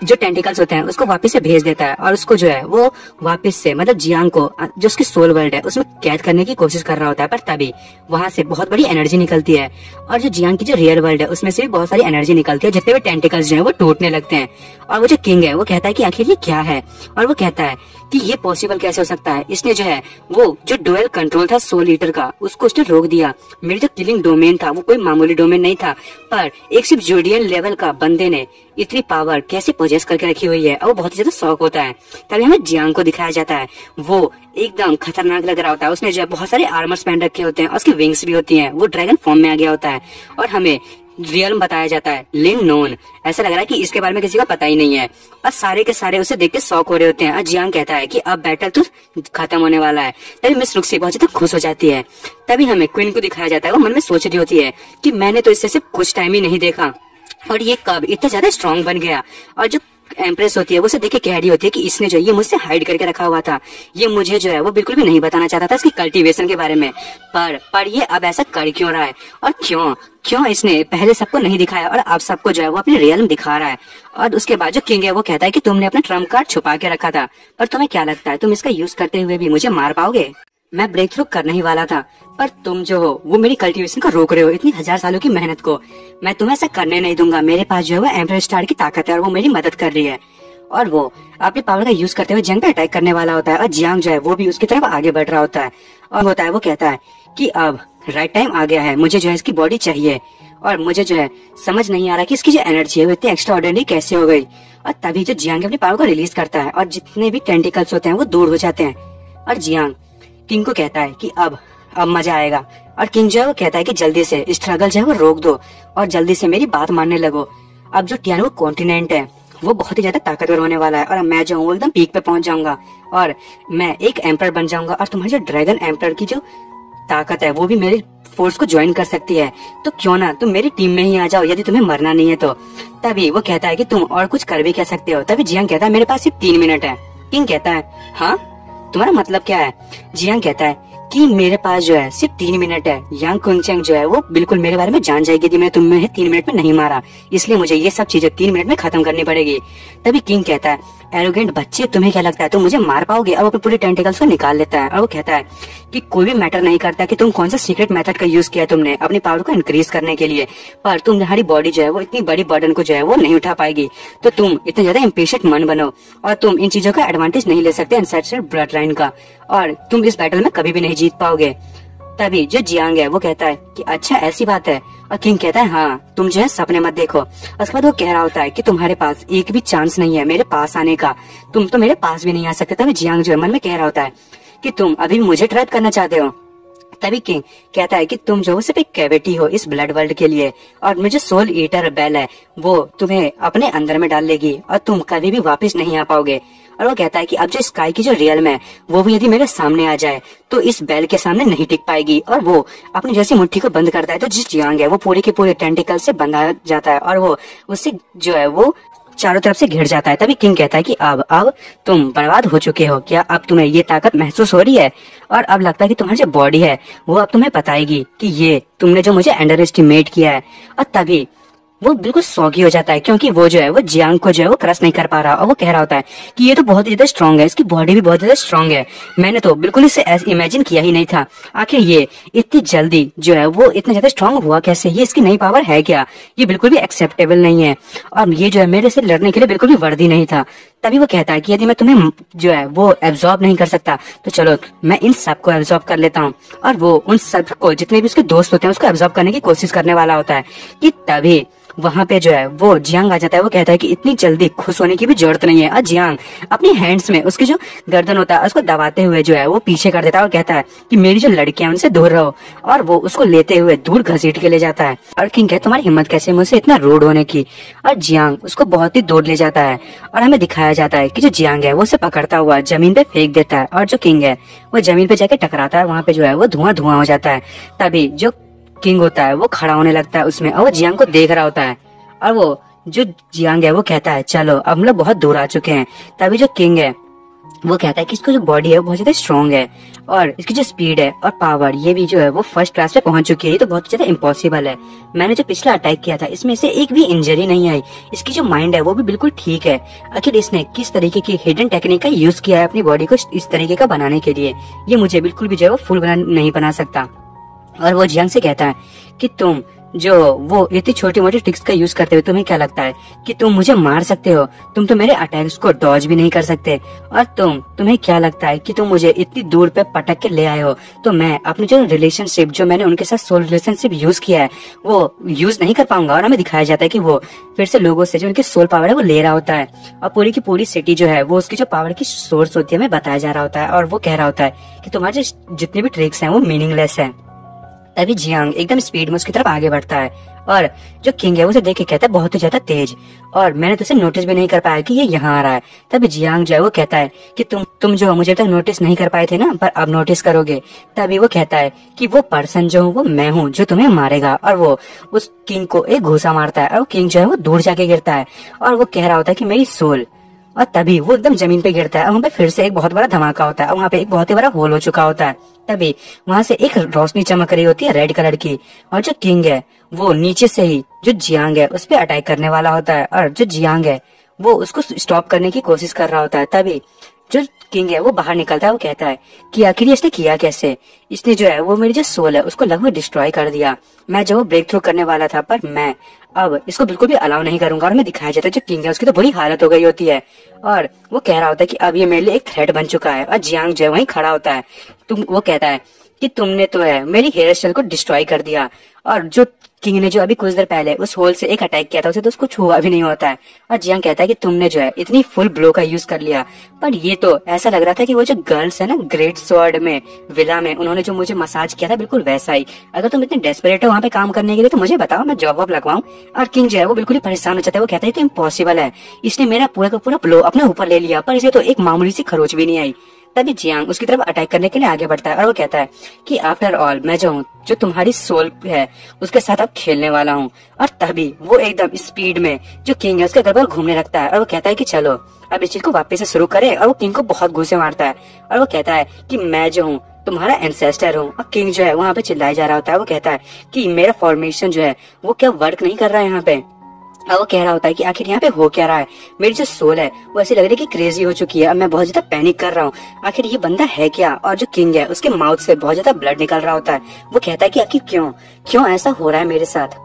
जो टेंटिकल्स होते हैं उसको वापस से भेज देता है, और उसको जो है वो वापस से मतलब जियांग को जो उसकी सोल वर्ल्ड है उसमें कैद करने की कोशिश कर रहा होता है। पर तभी वहां से बहुत बड़ी एनर्जी निकलती है, और जो जियांग की जो रियल वर्ल्ड है उसमें से भी बहुत सारी एनर्जी निकलती है, जितने भी टेंटिकल्स जो है वो टूटने लगते हैं। और वो जो किंग है वो कहता है कि आखिर ये क्या है, और वो कहता है कि ये पॉसिबल कैसे हो सकता है, इसने जो है वो जो डुअल कंट्रोल था सोल ईटर का उसको उसने रोक दिया। मेरी जो किलिंग डोमेन था वो कोई मामूली डोमेन नहीं था, पर एक सिर्फ जोडियन लेवल का बंदे ने इतनी पावर कैसे पोजेस करके रखी हुई है। और वो बहुत ही ज्यादा शौक होता है। तभी हमें जियांग को दिखाया जाता है, वो एकदम खतरनाक लग रहा होता है, उसने जो है बहुत सारे आर्मर्स पहन रखे होते हैं, और उसकी विंग्स भी होती हैं, वो ड्रैगन फॉर्म में आ गया होता है। और हमें रियल बताया जाता है लिन नोन, ऐसा लग रहा है कि इसके बारे में किसी का पता ही नहीं है, और सारे के सारे उसे देख के शौक हो रहे होते हैं। और जियांग कहता है कि अब बैटल तो खत्म होने वाला है। तभी मिस रुक्सी बहुत ज्यादा खुश हो जाती है। तभी हमें क्वीन को दिखाया जाता है, वो मन में सोच रही होती है कि मैंने तो इससे सिर्फ कुछ टाइम ही नहीं देखा, और ये कब इतना ज्यादा स्ट्रांग बन गया। और जो एम्प्रेस होती है वो उसे देख के कह रही होती है कि इसने जो ये मुझसे हाइड करके रखा हुआ था, ये मुझे जो है वो बिल्कुल भी नहीं बताना चाहता था इसकी कल्टीवेशन के बारे में, पर ये अब ऐसा कर क्यों रहा है, और क्यों इसने पहले सबको नहीं दिखाया और अब सबको जो है वो अपने रियल में दिखा रहा है। और उसके बाद जो किंग है वो कहता है कि तुमने अपना ट्रम्प कार्ड छुपा के रखा था, पर तुम्हें क्या लगता है तुम इसका यूज करते हुए भी मुझे मार पाओगे? मैं ब्रेक थ्रू करने ही वाला था, पर तुम जो हो वो मेरी कल्टीवेशन को रोक रहे हो, इतनी 1000 सालों की मेहनत को। मैं तुम्हें ऐसा करने नहीं दूंगा। मेरे पास जो है वो एम्परर स्टार की ताकत है, और वो मेरी मदद कर रही है। और वो अपनी पावर का यूज करते हुए जियांग पे अटैक करने वाला होता है, और जियांग जो है वो भी उसकी तरफ आगे बढ़ रहा होता है। और वो कहता है कि अब राइट टाइम आ गया है, मुझे जो है इसकी बॉडी चाहिए, और मुझे जो है समझ नहीं आ रहा कि इसकी जो एनर्जी है वो इतनी एक्स्ट्रा ऑर्डिनरी कैसे हो गई। और तभी जो जियांग अपनी पावर को रिलीज करता है, और जितने भी टेंटिकल्स होते हैं वो दूर हो जाते हैं। और जियांग किंग को कहता है कि अब मजा आएगा। और किंग जो है वो कहता है कि जल्दी से स्ट्रगल जो है वो रोक दो, और जल्दी से मेरी बात मानने लगो। अब जो टियानो कॉन्टिनेंट है वो बहुत ही ज्यादा ताकतवर होने वाला है, और मैं जो हूँ एकदम पीक पे पहुंच जाऊंगा, और मैं एक एम्पर बन जाऊंगा, और तुम्हारी जो ड्रैगन एम्पर की जो ताकत है वो भी मेरी फोर्स को ज्वाइन कर सकती है, तो क्यों ना तुम मेरी टीम में ही आ जाओ यदि तुम्हें मरना नहीं है तो। तभी वो कहता है कि तुम और कुछ कर भी कह सकते हो। तभी जियांग कहता है मेरे पास सिर्फ 3 मिनट है। किंग कहता है हाँ तुम्हारा मतलब क्या है? जियांग कहता है कि मेरे पास जो है सिर्फ 3 मिनट है। यांग कुंगचेंग जो है वो बिल्कुल मेरे बारे में जान जाएगी कि मैं तुम्हें 3 मिनट में नहीं मारा, इसलिए मुझे ये सब चीजें 3 मिनट में खत्म करनी पड़ेगी। तभी किंग कहता है एरोगेंट बच्चे तुम्हें क्या लगता है तुम मुझे मार पाओगे? अब अपने पूरे टेंटिकल्स को निकाल लेता है और वो कहता है कि कोई भी मैटर नहीं करता कि तुम कौन सा सीक्रेट मेथड का यूज किया तुमने अपनी पावर को इंक्रीज करने के लिए, पर तुम्हारी बॉडी जो है वो इतनी बड़ी बर्डन को जो है वो नहीं उठा पाएगी, तो तुम इतने ज्यादा इम्पेशेंट मन बनो और तुम इन चीजों का एडवांटेज नहीं ले सकते एंसेस्ट्रल ब्लड लाइन का, और तुम इस बैटल में कभी भी नहीं जीत पाओगे। तभी जो जियांग है वो कहता है कि अच्छा ऐसी बात है, और किंग कहता है हाँ तुम जो है सपने मत देखो। उसके बाद वो कह रहा होता है कि तुम्हारे पास एक भी चांस नहीं है मेरे पास आने का, तुम तो मेरे पास भी नहीं आ सकते। तभी जियांग जो है मन में कह रहा होता है कि तुम अभी भी मुझे ट्रैप करना चाहते हो। तभी किंग कहता है कि तुम जो सिर्फ एक कैविटी हो इस ब्लड वर्ल्ड के लिए, और मुझे सोल ईटर बेल है वो तुम्हें अपने अंदर में डाल लेगी और तुम कभी भी वापस नहीं आ पाओगे। और वो कहता है कि अब जो स्काई की जो रियल है वो भी यदि मेरे सामने आ जाए तो इस बेल के सामने नहीं टिक पाएगी, और वो अपनी जैसी मुट्ठी को बंद करता है तो जिस जियांग है वो पूरे के पूरे टेंटिकल से बंधा जाता है और वो उससे जो है वो चारों तरफ से घिर जाता है। तभी किंग कहता है कि अब तुम बर्बाद हो चुके हो, क्या अब तुम्हें ये ताकत महसूस हो रही है? और अब लगता है कि तुम्हारी जो बॉडी है वो अब तुम्हें बताएगी कि ये तुमने जो मुझे अंडर एस्टिमेट किया है। और तभी वो बिल्कुल सौगी हो जाता है क्योंकि वो जो है वो जियांग को जो है वो क्रश नहीं कर पा रहा, और वो कह रहा होता है कि ये तो बहुत ज्यादा स्ट्रांग है, इसकी बॉडी भी बहुत ज्यादा स्ट्रांग है, मैंने तो बिल्कुल इसे इमेजिन किया ही नहीं था, आखिर ये इतनी जल्दी जो है वो इतना ज्यादा स्ट्रांग हुआ कैसे, ये इसकी नई पावर है क्या? ये बिल्कुल भी एक्सेप्टेबल नहीं है और ये जो है मेरे से लड़ने के लिए बिल्कुल भी वर्दी नहीं था। तभी वो कहता है कि यदि मैं तुम्हें जो है वो एब्जॉर्ब नहीं कर सकता तो चलो मैं इन सब को एब्जॉर्ब कर लेता हूँ, और वो उन सब को जितने भी उसके दोस्त होते हैं उसको एब्जॉर्ब करने की कोशिश करने वाला होता है कि तभी वहाँ पे जो है वो जियांग आ जाता है। वो कहता है कि इतनी जल्दी खुश होने की भी जरूरत नहीं है, और जियांग अपनी हैंड्स में उसकी जो गर्दन होता है उसको दबाते हुए जो है वो पीछे कर देता है और कहता है कि मेरी जो लड़कियां उनसे दूर रहो, और वो उसको लेते हुए दूर घसीट के ले जाता है। और किंग कहता है तुम्हारी हिम्मत कैसे मुझसे इतना रूड होने की, और जियांग उसको बहुत ही दूर ले जाता है और हमें दिखाया जाता है कि जो जियांग है वो उसे पकड़ता हुआ जमीन पे फेंक देता है, और जो किंग है वो जमीन पे जाके टकराता है, वहाँ पे जो है वो धुआं धुआं हो जाता है। तभी जो किंग होता है वो खड़ा होने लगता है उसमें, और वो जियांग को देख रहा होता है, और वो जो जियांग है वो कहता है चलो अब हम लोग बहुत दूर आ चुके हैं। तभी जो किंग है वो कहता है कि इसको जो बॉडी है वो बहुत ज्यादा स्ट्रॉन्ग है, और इसकी जो स्पीड है और पावर ये भी जो है वो फर्स्ट क्लास पे पहुंच चुकी है, ये तो बहुत ज्यादा इम्पॉसिबल है। मैंने जो पिछला अटैक किया था इसमें से एक भी इंजरी नहीं आई, इसकी जो माइंड है वो भी बिल्कुल ठीक है। आखिर इसने किस तरीके की हिडन टेक्निक का यूज किया है अपनी बॉडी को इस तरीके का बनाने के लिए, ये मुझे बिल्कुल भी जो है वो फुल नहीं बना सकता। और वो जियांग से कहता है कि तुम जो वो इतनी छोटी मोटी ट्रिक्स का यूज करते हुए तुम्हें क्या लगता है कि तुम मुझे मार सकते हो? तुम तो मेरे अटैक्स को डॉज भी नहीं कर सकते, और तुम्हें क्या लगता है कि तुम मुझे इतनी दूर पे पटक के ले आए हो तो मैं अपनी जो रिलेशनशिप जो मैंने उनके साथ सोल रिलेशनशिप यूज किया है वो यूज नहीं कर पाऊंगा। और हमें दिखाया जाता है कि वो फिर से लोगों से जो उनकी सोल पावर है वो ले रहा होता है, और पूरी की पूरी सिटी जो है वो उसकी जो पावर की सोर्स होती है हमें बताया जा रहा होता है, और वो कह रहा होता है कि तुम्हारे जितने भी ट्रिक्स हैं वो मीनिंगलेस है। तभी जियांग एकदम स्पीड में उसकी तरफ आगे बढ़ता है, और जो किंग है उसे देख के कहता है बहुत ही ज्यादा तेज, और मैंने तुझे नोटिस भी नहीं कर पाया कि ये यहाँ आ रहा है। तभी जियांग जो है वो कहता है कि तुम जो मुझे तक नोटिस नहीं कर पाए थे ना, पर अब नोटिस करोगे। तभी वो कहता है कि वो पर्सन जो वो मैं हूँ जो तुम्हें मारेगा, और वो उस किंग को एक घूसा मारता है और वो किंग जो है वो दूर जाके गिरता है, और वो कह रहा होता है कि मेरी सोल, और तभी वो एकदम जमीन पे गिरता है और वहाँ पे फिर से एक बहुत बड़ा धमाका होता है, और वहाँ पे एक बहुत ही बड़ा होल हो चुका होता है। तभी वहाँ से एक रोशनी चमक रही होती है रेड कलर की, और जो किंग है वो नीचे से ही जो जियांग है उस पर अटैक करने वाला होता है, और जो जियांग है वो उसको स्टॉप करने की कोशिश कर रहा होता है। तभी जो किंग है वो बाहर निकलता है, वो कहता है कि आखिर इसने किया कैसे, इसने जो है वो मेरी जो सोल है उसको लगभग डिस्ट्रॉय कर दिया। मैं जो ब्रेक थ्रू करने वाला था पर मैं अब इसको बिल्कुल भी अलाउ नहीं करूंगा। और मैं दिखाया जाता है जो किंग है उसकी तो बुरी हालत हो गई होती है, और वो कह रहा होता है कि अब ये मेरे लिए एक थ्रेट बन चुका है, और जियांग जो है वहीं खड़ा होता है। वो कहता है कि तुमने तो है मेरी हेयर स्टाइल को डिस्ट्रॉय कर दिया, और जो किंग ने जो अभी कुछ देर पहले उस होल से एक अटैक किया था उसे तो उसको छुआ भी नहीं होता है। और जियांग कहता है कि तुमने जो है इतनी फुल ब्लो का यूज कर लिया, पर ये तो ऐसा लग रहा था कि वो जो गर्ल्स है ना ग्रेट स्वॉर्ड में विला में उन्होंने जो मुझे मसाज किया था बिल्कुल वैसा ही। अगर तुम इतने डेस्परेट हो वहाँ पे काम करने के लिए तो मुझे बताओ, मैं जॉब वॉब लगवाऊं। और किंग जो है वो बिल्कुल ही परेशान हो जाता है, वो कहता है तो इम्पॉसिबल है, इसने मेरा पूरा का पूरा ब्लो अपने ऊपर ले लिया पर इसे तो एक मामूली सी खरोच भी नहीं आई। तभी जियांग उसकी तरफ अटैक करने के लिए आगे बढ़ता है और वो कहता है कि आफ्टर ऑल मैं जो हूँ, जो तुम्हारी सोल है उसके साथ अब खेलने वाला हूँ। और तभी वो एकदम स्पीड में जो किंग है उसके घर पर घूमने लगता है और वो कहता है कि चलो अब इस चीज को वापस से शुरू करें। और वो किंग को बहुत गुस्से मारता है और वो कहता है कि मैं जो हूँ तुम्हारा एंसेस्टर हूँ। और किंग जो है वहाँ पे चिल्लाया जा रहा होता है। वो कहता है कि मेरा फॉर्मेशन जो है वो क्या वर्क नहीं कर रहा है यहाँ पे। और वो कह रहा होता है कि आखिर यहाँ पे हो क्या रहा है, मेरी जो सोल है वो ऐसी लग रही है कि क्रेजी हो चुकी है। अब मैं बहुत ज्यादा पैनिक कर रहा हूँ, आखिर ये बंदा है क्या। और जो किंग है उसके माउथ से बहुत ज्यादा ब्लड निकल रहा होता है। वो कहता है कि आखिर क्यों क्यों ऐसा हो रहा है मेरे साथ।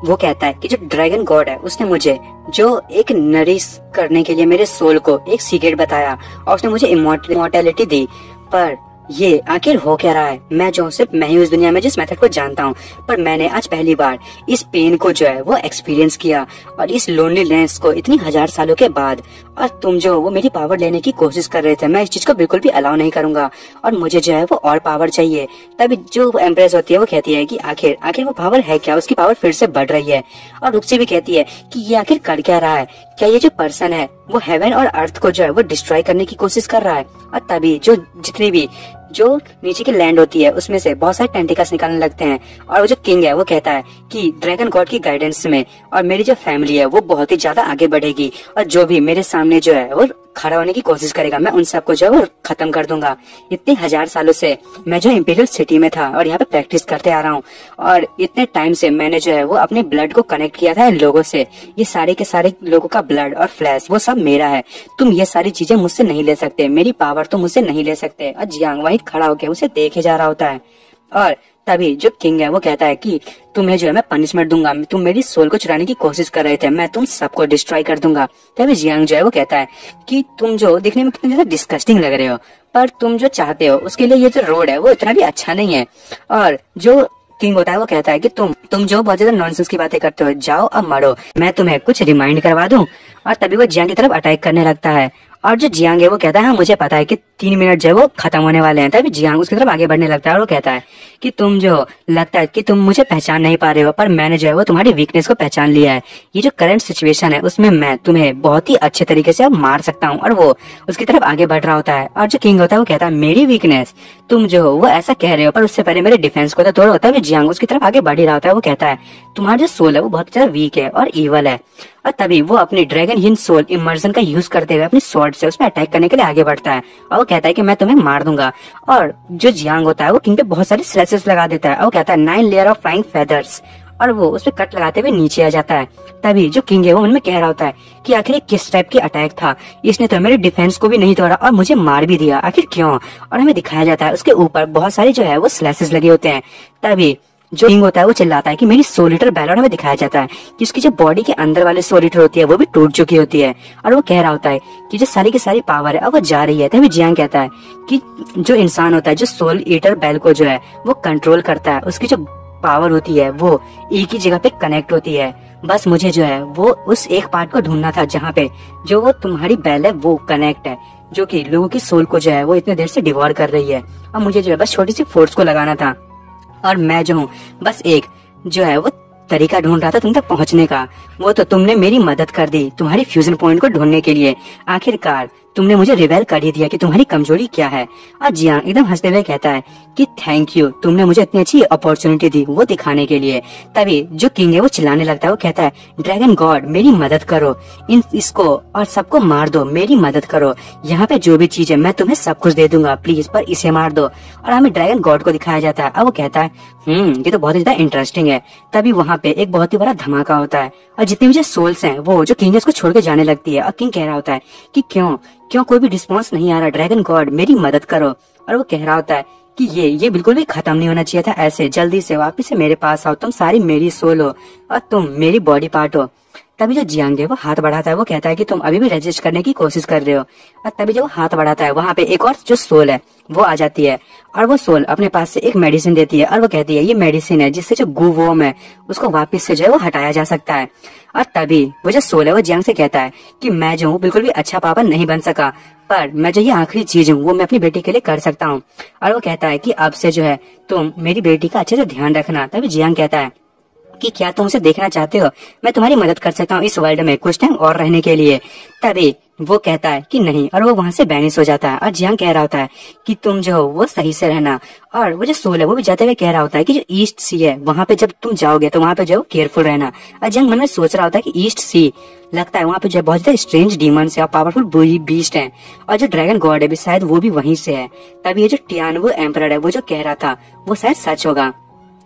वो कहता है कि जो ड्रैगन गॉड है उसने मुझे जो एक नरिश करने के लिए मेरे सोल को एक सीक्रेट बताया और उसने मुझे इमॉर्टैलिटी दी। पर ये आखिर हो क्या रहा है। मैं जो सिर्फ मैं ही उस दुनिया में जिस मेथड को जानता हूँ, पर मैंने आज पहली बार इस पेन को जो है वो एक्सपीरियंस किया और इस लोनलीनेस को इतनी 1000 सालों के बाद। और तुम जो वो मेरी पावर लेने की कोशिश कर रहे थे, मैं इस चीज को बिल्कुल भी अलाउ नहीं करूंगा और मुझे जो है वो और पावर चाहिए। तभी जो एम्प्रेस होती है वो कहती है कि आखिर वो पावर है क्या। उसकी पावर फिर से बढ़ रही है और रुपसी भी कहती है कि ये आखिर कर क्या रहा है, क्या ये जो पर्सन है वो हेवन और अर्थ को जो है वो डिस्ट्रॉय करने की कोशिश कर रहा है। और तभी जो जितनी भी जो नीचे की लैंड होती है उसमें से बहुत सारे टेंटिकल्स निकलने लगते हैं। और वो जो किंग है वो कहता है कि ड्रैगन गॉड की गाइडेंस में और मेरी जो फैमिली है वो बहुत ही ज्यादा आगे बढ़ेगी और जो भी मेरे सामने जो है वो खड़ा होने की कोशिश करेगा, मैं उन सबको जो है वो खत्म कर दूंगा। इतने 1000 सालों से मैं जो इंपीरियल सिटी में था और यहाँ पे प्रैक्टिस करते आ रहा हूँ और इतने टाइम से मैंने जो है वो अपने ब्लड को कनेक्ट किया था इन लोगों से। ये सारे के सारे लोगों का ब्लड और फ्लैश वो सब मेरा है। तुम ये सारी चीजें मुझसे नहीं ले सकते, मेरी पावर तो मुझसे नहीं ले सकते। और जियांग वहीं खड़ा होकर उसे देखे जा रहा होता है। और तभी जो किंग है वो कहता है कि तुम्हें जो है मैं पनिशमेंट दूंगा, तुम मेरी सोल को चुराने की कोशिश कर रहे थे, मैं तुम सबको डिस्ट्रॉय कर दूंगा। तभी जियांग जो है वो कहता है कि तुम जो दिखने में कितने ज्यादा डिस्कस्टिंग लग रहे हो, पर तुम जो चाहते हो उसके लिए ये जो रोड है वो इतना भी अच्छा नहीं है। और जो किंग होता है वो कहता है कि तुम जो बहुत ज्यादा नॉनसेंस की बातें करते हो, जाओ अब मरो, मैं तुम्हें कुछ रिमाइंड करवा दूं। और तभी वो जियांग की तरफ अटैक करने लगता है और जो जियांग है वो कहता है हाँ मुझे पता है कि 3 मिनट जो है वो खत्म होने वाले हैं। तभी जियांग उसकी तरफ आगे बढ़ने लगता है और वो कहता है कि तुम जो लगता है कि तुम मुझे पहचान नहीं पा रहे हो, पर मैंने जो है वो तुम्हारी वीकनेस को पहचान लिया है। ये जो करंट सिचुएशन है उसमें मैं तुम्हें बहुत ही अच्छे तरीके से अब मार सकता हूँ। और वो उसकी तरफ आगे बढ़ रहा होता है और जो किंग होता है वो कहता है मेरी वीकनेस, तुम जो हो वो ऐसा कह रहे हो, पर उससे पहले मेरे डिफेंस को तो तोड़ो। होता है जियांग उसकी तरफ आगे बढ़ ही रहा होता है। वो कहता है तुम्हारा जो सोल है वो बहुत ज्यादा वीक है और ईवल है। और तभी वो अपनी ड्रैगन हिन सोल इमर्जन का यूज करते हुए अपनी स्वॉर्ड से उसमें अटैक करने के लिए आगे बढ़ता है और वो कहता है कि मैं तुम्हें मार दूंगा। और जो जियांग होता है वो किंग पे बहुत सारे स्लेसेस लगा देता है और वो कहता है 9 लेयर ऑफ फ्लाइंग फेदर्स, और वो उस पे कट लगाते हुए नीचे आ जाता है। तभी जो किंग है वो मन में कह रहा होता है कि आखिर किस टाइप की अटैक था, इसने तो मेरे डिफेंस को भी नहीं तोड़ा और मुझे मार भी दिया, आखिर क्यों। और हमें दिखाया जाता है उसके ऊपर बहुत सारे जो है वो स्लेसेस लगे होते हैं। तभी जो किंग होता है वो चिल्लाता है कि मेरी सोल ईटर बैलर। हमें दिखाया जाता है कि उसकी जो बॉडी के अंदर वाली सोल ईटर होती है वो भी टूट चुकी होती है और वो कह रहा होता है कि जो सारी की सारी पावर है अब वो जा रही है। तभी जियांग कहता है कि जो इंसान होता है जो सोल ईटर बैल को जो है वो कंट्रोल करता है, उसकी जो पावर होती है वो एक ही जगह पे कनेक्ट होती है। बस मुझे जो है वो उस एक पार्ट को ढूंढना था जहाँ पे जो वो तुम्हारी बैल है वो कनेक्ट है, जो कि लोगों की सोल को जो है वो इतने देर से डिवोर कर रही है। और मुझे जो है बस छोटी सी फोर्स को लगाना था और मैं जो हूँ बस एक जो है वो तरीका ढूंढ रहा था तुम तक पहुंचने का। वो तो तुमने मेरी मदद कर दी तुम्हारी फ्यूजन पॉइंट को ढूंढने के लिए। आखिरकार तुमने मुझे रिवेल कर ही दिया कि तुम्हारी कमजोरी क्या है। और जियांग एकदम हंसते हुए कहता है कि थैंक यू, तुमने मुझे इतनी अच्छी अपॉर्चुनिटी दी वो दिखाने के लिए। तभी जो किंग है वो चिल्लाने लगता है, वो कहता है ड्रैगन गॉड मेरी मदद करो, इसको और सबको मार दो, मेरी मदद करो, यहाँ पे जो भी चीज है मैं तुम्हें सब कुछ दे दूंगा प्लीज, पर इसे मार दो। और हमें ड्रैगन गॉड को दिखाया जाता है और वो कहता है ये तो बहुत ही ज्यादा इंटरेस्टिंग है। तभी वहाँ पे एक बहुत ही बड़ा धमाका होता है और जितनी भी जो सोल्स हैं वो जो किंग है उसको छोड़ के जाने लगती है। और किंग कह रहा होता है कि क्यों कोई भी रिस्पॉन्स नहीं आ रहा, ड्रैगन गॉड मेरी मदद करो। और वो कह रहा होता है कि ये बिल्कुल भी खत्म नहीं होना चाहिए था ऐसे, जल्दी से वापस से मेरे पास आओ, तुम सारी मेरी सोल हो और तुम मेरी बॉडी पार्ट हो। तभी जो जियांग है वो हाथ बढ़ाता है, वो कहता है कि तुम अभी भी रेजिस्ट करने की कोशिश कर रहे हो। और तभी जब वो हाथ बढ़ाता है वहाँ पे एक और जो सोल है वो आ जाती है और वो सोल अपने पास से एक मेडिसिन देती है और वो कहती है ये मेडिसिन है जिससे जो गू वॉर्म है उसको वापस से जो है वो हटाया जा सकता है। और तभी वो जो सोल है वो जियांग से कहता है कि मैं जो हूँ बिल्कुल भी अच्छा पापा नहीं बन सका, पर मैं जो ये आखिरी चीज हूँ वो मैं अपनी बेटी के लिए कर सकता हूँ। और वो कहता है कि अब से जो है तुम मेरी बेटी का अच्छे से ध्यान रखना। तभी जियांग कहता है कि क्या तुम उसे देखना चाहते हो, मैं तुम्हारी मदद कर सकता हूँ इस वर्ल्ड में कुछ टाइम और रहने के लिए। तभी वो कहता है कि नहीं, और वो वहां से बैनिश हो जाता है। और जियांग कह रहा होता है कि तुम जो हो वो सही से रहना। और वो जो सोल है वो भी जाते हुए कह रहा होता है कि जो ईस्ट सी है वहां पे जब तुम जाओगे तो वहां पे जो केयरफुल रहना। और जियांग मन में सोच रहा होता है कि ईस्ट सी लगता है वहां पे जो बहुत ज्यादा स्ट्रेंज डीमंस है और पावरफुल बीस्ट है, और जो ड्रैगन गॉड है भी शायद वो भी वहीं से है। तभी ये जो टियानवु एम्परर है वो जो कह रहा था वो शायद सच होगा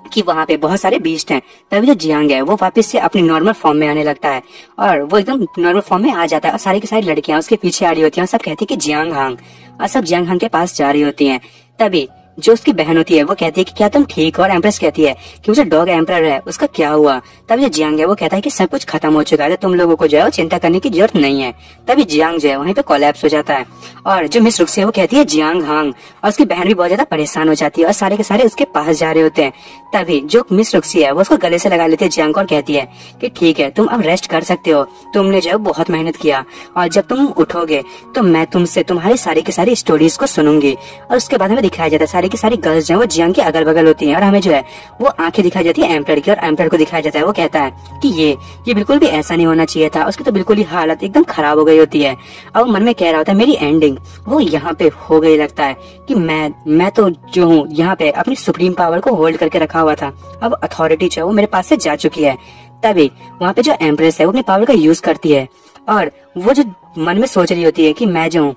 कि वहाँ पे बहुत सारे बीस्ट हैं। तभी जो जियांग है वो वापस से अपनी नॉर्मल फॉर्म में आने लगता है और वो एकदम नॉर्मल फॉर्म में आ जाता है। और सारी की सारी लड़कियां उसके पीछे आ रही होती हैं और सब कहती है कि जियांग हांग, और सब जियांग हांग के पास जा रही होती हैं। तभी जो उसकी बहन होती है वो कहती है कि क्या तुम ठीक हो, और एम्प्रेस कहती है कि वो जो डॉग एम्परर है उसका क्या हुआ। तभी जो जियांग है वो कहता है कि सब कुछ खत्म हो चुका है, तो तुम लोगों को जो है चिंता करने की जरूरत नहीं है। तभी जियांग जो है वहीं पे कोलैप्स हो जाता है और जो मिस रुक्सी है वो कहती है जियांग हांग, और उसकी बहन भी बहुत ज्यादा परेशान हो जाती है और सारे के सारे उसके पास जा रहे होते हैं। तभी जो मिस रुक्सी है वो उसको गले से लगा लेती है जियांग को और कहती है कि ठीक है तुम अब रेस्ट कर सकते हो, तुमने जो है बहुत मेहनत किया और जब तुम उठोगे तो मैं तुमसे तुम्हारी सारी की सारी स्टोरीज को सुनूंगी। और उसके बाद हमें दिखाया जाता है सारी की सारी गर्ल्स जो है वो जियांग के अगल बगल होती हैं और हमें जो है वो आंखें दिखाई जाती है एम्परर की, और एम्परर को दिखाया जाता है वो कहता है कि ये बिल्कुल भी ऐसा नहीं होना चाहिए था, उसकी तो बिल्कुल ही हालत एकदम खराब हो गई होती है। और वो मन में कह रहा होता है मेरी एंडिंग वो यहाँ पे हो गई, लगता है कि मैं तो जो हूँ यहाँ पे अपनी सुप्रीम पावर को होल्ड करके रखा हुआ था, अब अथॉरिटी जो है वो मेरे पास से जा चुकी है। तभी वहाँ पे जो एम्प्रेस है वो अपनी पावर का यूज करती है और वो जो मन में सोच रही होती है कि मैं जो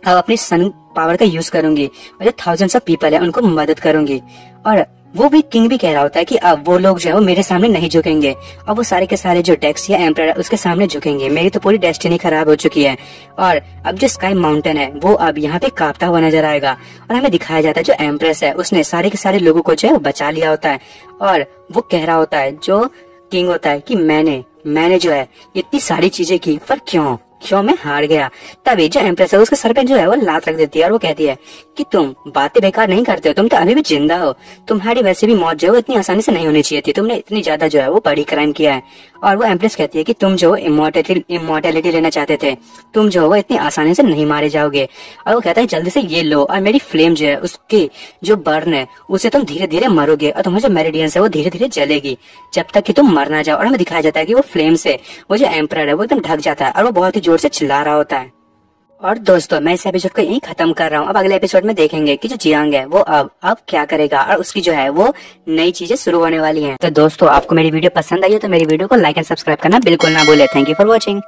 अब अपनी सन पावर का यूज करूंगी और जो थाउजेंड्स ऑफ पीपल है उनको मदद करूंगी। और वो भी किंग भी कह रहा होता है कि अब वो लोग जो है वो मेरे सामने नहीं झुकेंगे, और वो सारे के सारे जो डेक्स या एम्परर है उसके सामने झुकेंगे। मेरी तो पूरी डेस्टिनी खराब हो चुकी है और अब जो स्काई माउंटेन है वो अब यहाँ पे कांपता हुआ नजर आएगा। और हमें दिखाया जाता है जो एम्प्रेस है उसने सारे के सारे लोगों को जो है वो बचा लिया होता है और वो कह रहा होता है जो किंग होता है कि मैंने जो है इतनी सारी चीजें की पर क्यों मैं हार गया। तभी जो एम्प्रेस है उसके सर पे जो है वो लात रख देती है और वो कहती है कि तुम बातें बेकार नहीं करते हो, तुम तो अभी भी जिंदा हो, तुम्हारी वैसे भी मौत जो है इतनी आसानी से नहीं होनी चाहिए थी, तुमने इतनी ज्यादा जो है वो बड़ी क्राइम किया है। और वो एम्प्रेस कहती है कि तुम जो इमोर्टेलिटी लेना चाहते थे, तुम जो है इतनी आसानी से नहीं मारे जाओगे। और वो कहता है जल्दी से ये लो, और मेरी फ्लेम जो है उसकी जो बर्न है उसे तुम धीरे धीरे मरोगे और तुम्हारे जो मेरिडियंस है वो धीरे धीरे जलेगी जब तक कि तुम मर ना जाओ। और हमें दिखाया जाता है कि वो फ्लेम से वो जो एम्परर है वो एकदम ढक जाता है और वो बहुत ही जोर से चिल्ला रहा होता है। और दोस्तों मैं इस एपिसोड को यहीं खत्म कर रहा हूँ। अब अगले एपिसोड में देखेंगे कि जो जियांग है वो अब क्या करेगा और उसकी जो है वो नई चीजें शुरू होने वाली हैं। तो दोस्तों आपको मेरी वीडियो पसंद आई है तो मेरी वीडियो को लाइक एंड सब्सक्राइब करना बिल्कुल ना भूले। Thank you for watching.